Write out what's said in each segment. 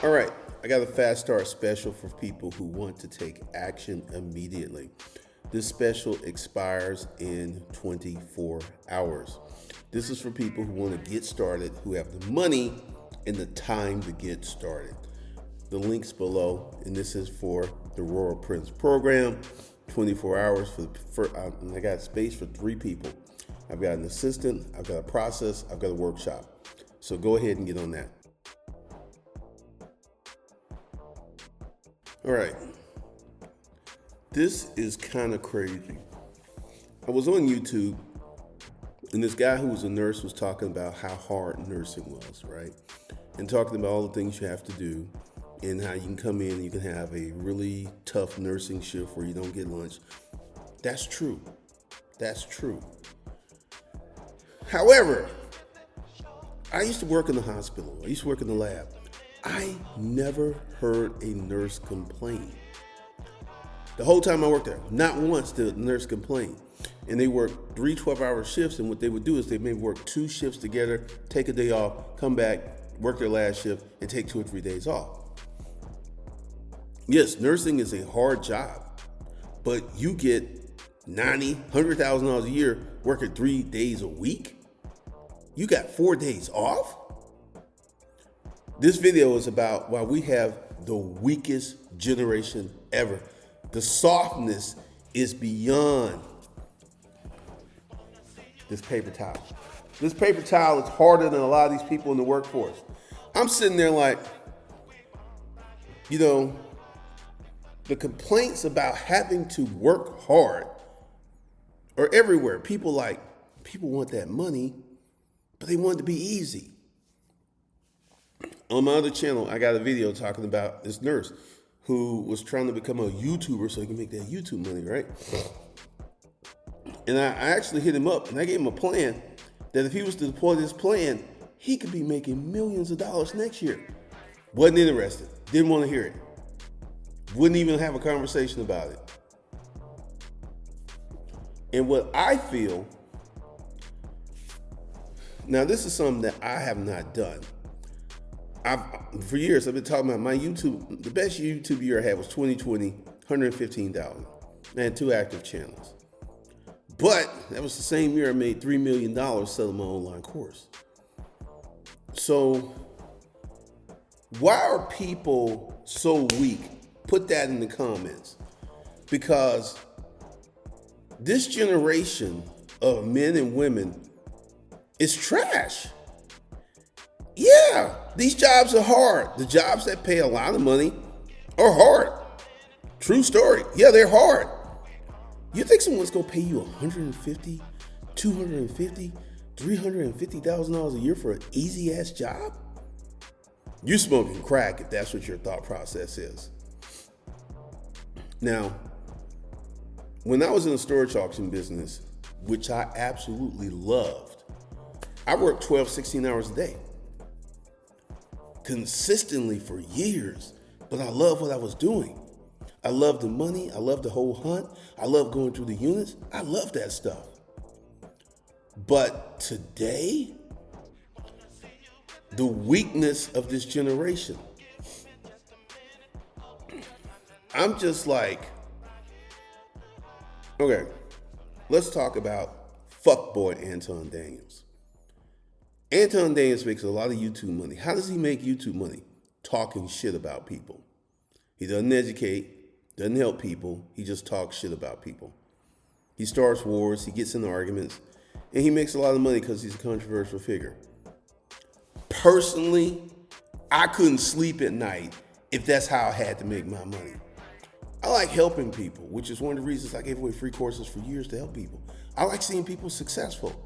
All right, I got a fast start special for people who want to take action immediately. This special expires in 24 hours. This is for people who want to get started, who have the money and the time to get started. The link's below, and this is for the Royal Prince program. 24 hours and I got space for 3 people. I've got an assistant, I've got a process, I've got a workshop. So go ahead and get on that. All right. This is kind of crazy. I was on YouTube, and this guy who was a nurse was talking about how hard nursing was, right? And talking about all the things you have to do and how you can come in and you can have a really tough nursing shift where you don't get lunch. That's true. That's true. However, I used to work in the hospital. I used to work in the lab. I never heard a nurse complain. The whole time I worked there, not once did a nurse complain. And they worked 3 12-hour shifts, and what they would do is they may work 2 shifts together, take a day off, come back, work their last shift, and take 2 or 3 days off. Yes, nursing is a hard job, but you get $90,000, $100,000 a year working 3 days a week. You got 4 days off? This video is about why we have the weakest generation ever. The softness is beyond this paper towel. This paper towel is harder than a lot of these people in the workforce. I'm sitting there like, the complaints about having to work hard are everywhere. People want that money, but they want it to be easy. On my other channel, I got a video talking about this nurse who was trying to become a YouTuber so he can make that YouTube money, right? And I actually hit him up and I gave him a plan that if he was to deploy this plan, he could be making millions of dollars next year. Wasn't interested, didn't want to hear it. Wouldn't even have a conversation about it. And what I feel, now this is something that I have not done. For years, I've been talking about my YouTube. The best YouTube year I had was 2020, 115,000. I had 2 active channels. But that was the same year I made $3 million selling my online course. So why are people so weak? Put that in the comments. Because this generation of men and women is trash. Yeah, these jobs are hard. The jobs that pay a lot of money are hard. True story. Yeah, they're hard. You think someone's gonna pay you $150,000, $250,000, $350,000 a year for an easy ass job? You're smoking crack if that's what your thought process is. Now, when I was in the storage auction business, which I absolutely loved, I worked 12, 16 hours a day. Consistently for years, but I love what I was doing. I love the money. I love the whole hunt. I love going through the units. I love that stuff. But today, the weakness of this generation, I'm just like, okay, let's talk about fuckboy Anton Daniels. Anton Daniels makes a lot of YouTube money. How does he make YouTube money? Talking shit about people. He doesn't educate, doesn't help people. He just talks shit about people. He starts wars, he gets into arguments, and he makes a lot of money because he's a controversial figure. Personally, I couldn't sleep at night if that's how I had to make my money. I like helping people, which is one of the reasons I gave away free courses for years to help people. I like seeing people successful.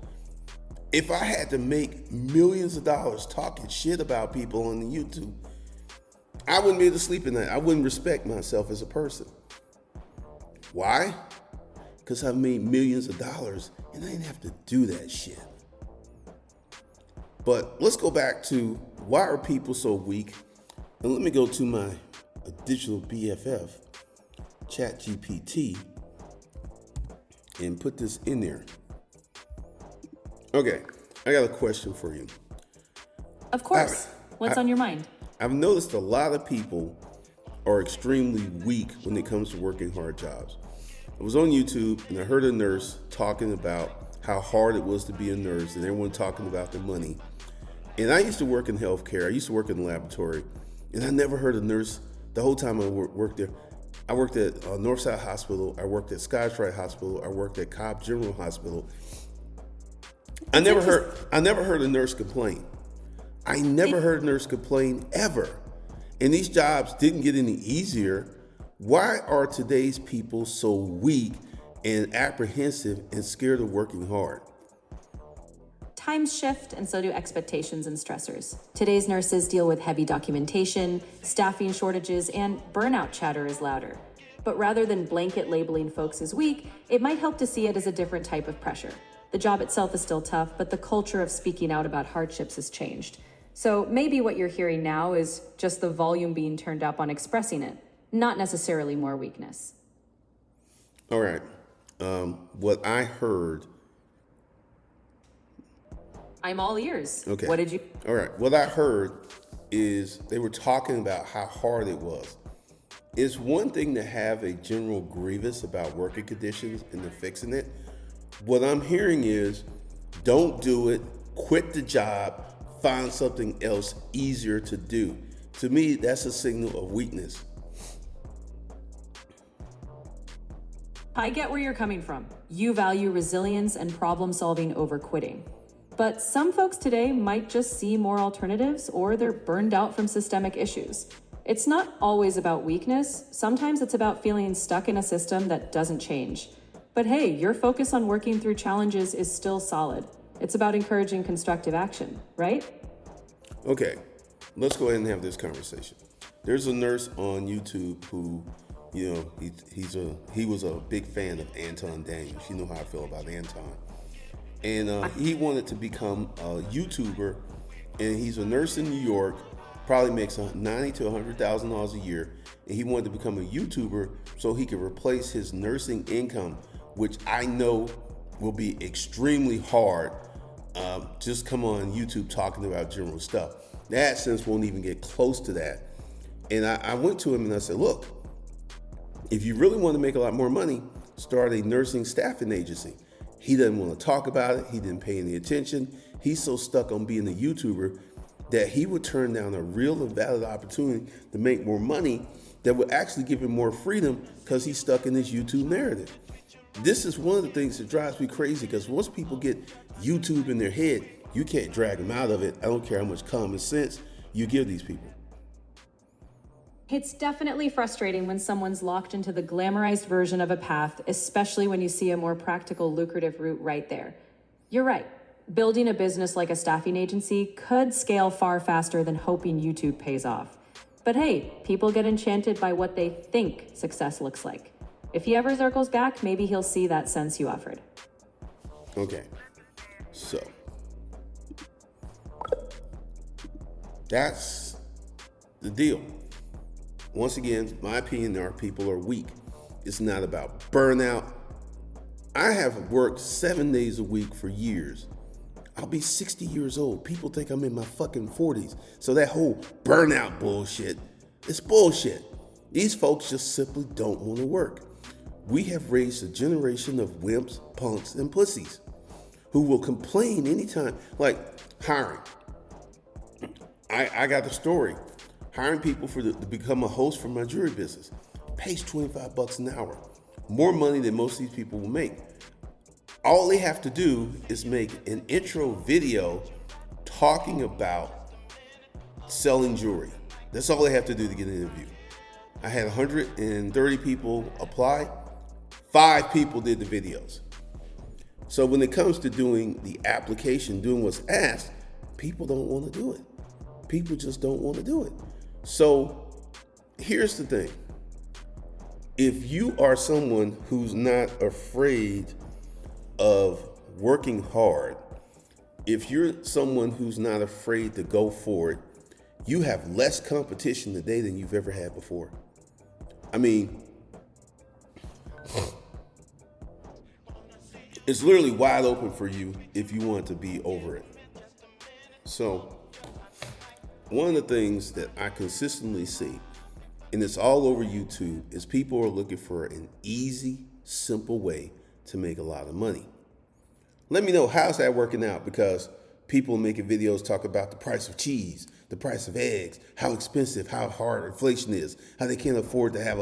If I had to make millions of dollars talking shit about people on the YouTube, I wouldn't be able to sleep at night. I wouldn't respect myself as a person. Why? Because I've made millions of dollars and I didn't have to do that shit. But let's go back to why are people so weak? And let me go to my digital BFF, ChatGPT, and put this in there. Okay, I got a question for you. Of course. What's on your mind? I've noticed a lot of people are extremely weak when it comes to working hard jobs. I was on YouTube and I heard a nurse talking about how hard it was to be a nurse and everyone talking about the money. And I used to work in healthcare. I used to work in the laboratory, and I never heard a nurse the whole time I worked there. I worked at Northside Hospital. I worked at Skystrike Hospital. I worked at Cobb General Hospital. I never heard a nurse complain. I never heard a nurse complain ever. And these jobs didn't get any easier. Why are today's people so weak and apprehensive and scared of working hard? Times shift, and so do expectations and stressors. Today's nurses deal with heavy documentation, staffing shortages, and burnout chatter is louder. But rather than blanket labeling folks as weak, it might help to see it as a different type of pressure. The job itself is still tough, but the culture of speaking out about hardships has changed. So maybe what you're hearing now is just the volume being turned up on expressing it, not necessarily more weakness. All right. What I heard. I'm all ears. Okay. What did you? All right. What I heard is they were talking about how hard it was. It's one thing to have a general grievance about working conditions and they're fixing it. What I'm hearing is don't do it, quit the job, find something else easier to do. To me, that's a signal of weakness. I get where you're coming from. You value resilience and problem solving over quitting. But some folks today might just see more alternatives or they're burned out from systemic issues. It's not always about weakness. Sometimes it's about feeling stuck in a system that doesn't change. But hey, your focus on working through challenges is still solid. It's about encouraging constructive action, right? Okay, let's go ahead and have this conversation. There's a nurse on YouTube who, he was a big fan of Anton Daniels. You know how I feel about Anton. And he wanted to become a YouTuber, and he's a nurse in New York, probably makes $90,000 to $100,000 a year, and he wanted to become a YouTuber so he could replace his nursing income, which I know will be extremely hard. Just come on YouTube talking about general stuff. The AdSense won't even get close to that. And I went to him and I said, look, if you really want to make a lot more money, start a nursing staffing agency. He doesn't want to talk about it. He didn't pay any attention. He's so stuck on being a YouTuber that he would turn down a real and valid opportunity to make more money that would actually give him more freedom because he's stuck in this YouTube narrative. This is one of the things that drives me crazy because once people get YouTube in their head, you can't drag them out of it. I don't care how much common sense you give these people. It's definitely frustrating when someone's locked into the glamorized version of a path, especially when you see a more practical, lucrative route right there. You're right. Building a business like a staffing agency could scale far faster than hoping YouTube pays off. But hey, people get enchanted by what they think success looks like. If he ever circles back, maybe he'll see that sense you offered. Okay, so that's the deal. Once again, my opinion, our people are weak. It's not about burnout. I have worked 7 days a week for years. I'll be 60 years old. People think I'm in my fucking 40s. So that whole burnout bullshit, it's bullshit. These folks just simply don't want to work. We have raised a generation of wimps, punks, and pussies who will complain anytime, like hiring. I got the story. Hiring people to become a host for my jewelry business pays $25 an hour. More money than most of these people will make. All they have to do is make an intro video talking about selling jewelry. That's all they have to do to get an interview. I had 130 people apply. 5 people did the videos. So when it comes to doing the application, doing what's asked, people don't want to do it. People just don't want to do it. So here's the thing. If you are someone who's not afraid of working hard, if you're someone who's not afraid to go for it, you have less competition today than you've ever had before. I mean, it's literally wide open for you if you want to be over it. So one of the things that I consistently see, and it's all over YouTube, is people are looking for an easy, simple way to make a lot of money. Let me know, how's that working out? Because people making videos talk about the price of cheese, the price of eggs, how expensive, how hard inflation is, how they can't afford to have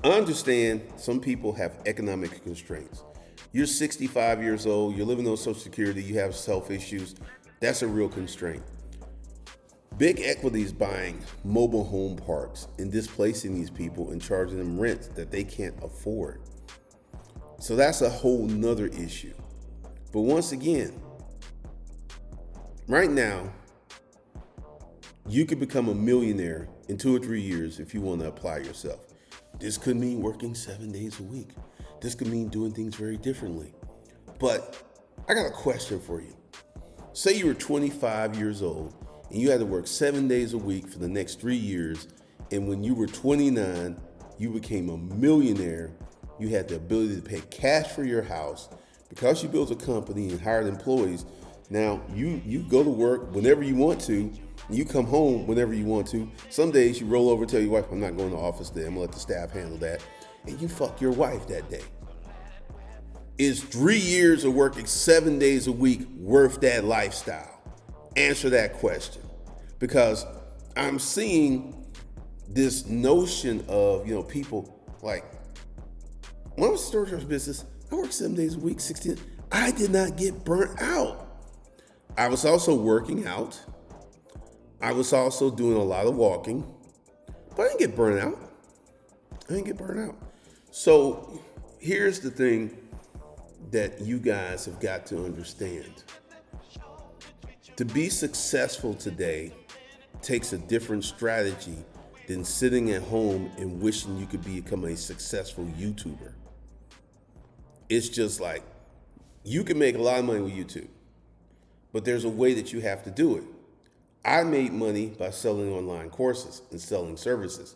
I understand some people have economic constraints. You're 65 years old, you're living on Social Security, you have health issues. That's a real constraint. Big equities buying mobile home parks and displacing these people and charging them rents that they can't afford. So that's a whole nother issue. But once again, right now, you could become a millionaire in 2 or 3 years if you want to apply yourself. This could mean working 7 days a week. This could mean doing things very differently. But I got a question for you. Say you were 25 years old and you had to work 7 days a week for the next 3 years. And when you were 29, you became a millionaire. You had the ability to pay cash for your house because you built a company and hired employees. Now you go to work whenever you want to. You come home whenever you want to. Some days you roll over and tell your wife, I'm not going to the office today. I'm going to let the staff handle that. And you fuck your wife that day. Is 3 years of working 7 days a week worth that lifestyle? Answer that question. Because I'm seeing this notion of, people like, when I was a storage business, I worked 7 days a week, 16. I did not get burnt out. I was also working out. I was also doing a lot of walking, but I didn't get burnt out. So here's the thing that you guys have got to understand. To be successful today takes a different strategy than sitting at home and wishing you could become a successful YouTuber. It's just like, you can make a lot of money with YouTube, but there's a way that you have to do it. I made money by selling online courses and selling services.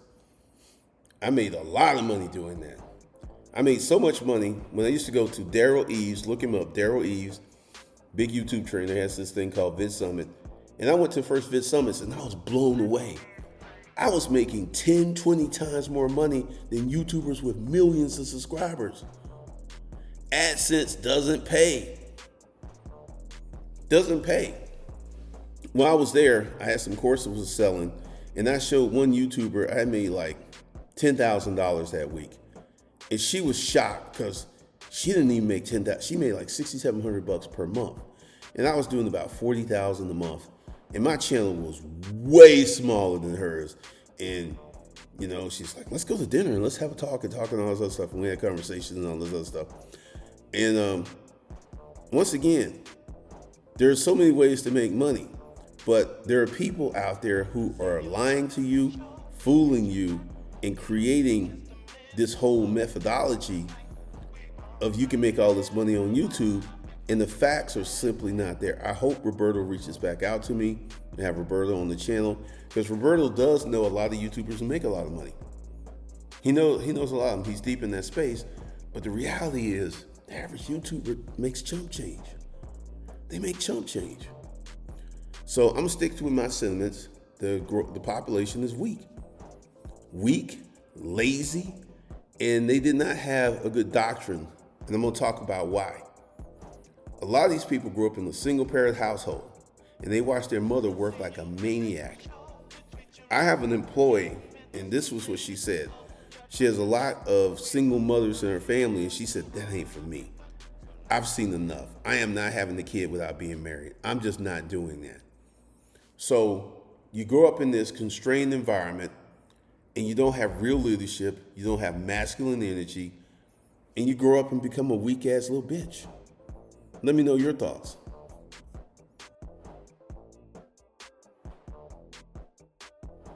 I made a lot of money doing that. I made so much money when I used to go to Daryl Eves, look him up, Daryl Eves, big YouTube trainer, has this thing called Vid Summit. And I went to the first Vid Summits and I was blown away. I was making 10, 20 times more money than YouTubers with millions of subscribers. AdSense doesn't pay. When I was there, I had some courses I was selling, and I showed one YouTuber I made like $10,000 that week. And she was shocked because she didn't even make $10,000. She made like $6,700 per month. And I was doing about $40,000 a month. And my channel was way smaller than hers. And, she's like, let's go to dinner and let's have a talk and all this other stuff. And we had conversations and all this other stuff. And once again, there's so many ways to make money. But there are people out there who are lying to you, fooling you, and creating this whole methodology of you can make all this money on YouTube, and the facts are simply not there. I hope Roberto reaches back out to me and have Roberto on the channel, because Roberto does know a lot of YouTubers who make a lot of money. He knows a lot of them. He's deep in that space. But the reality is, the average YouTuber makes chump change. They make chump change. So I'm gonna stick to my sentiments. The population is weak, lazy, and they did not have a good doctrine. And I'm gonna talk about why. A lot of these people grew up in a single parent household, and they watched their mother work like a maniac. I have an employee, and this was what she said. She has a lot of single mothers in her family, and she said, that ain't for me. I've seen enough. I am not having a kid without being married. I'm just not doing that. So you grow up in this constrained environment and you don't have real leadership, you don't have masculine energy, and you grow up and become a weak ass little bitch. Let me know your thoughts.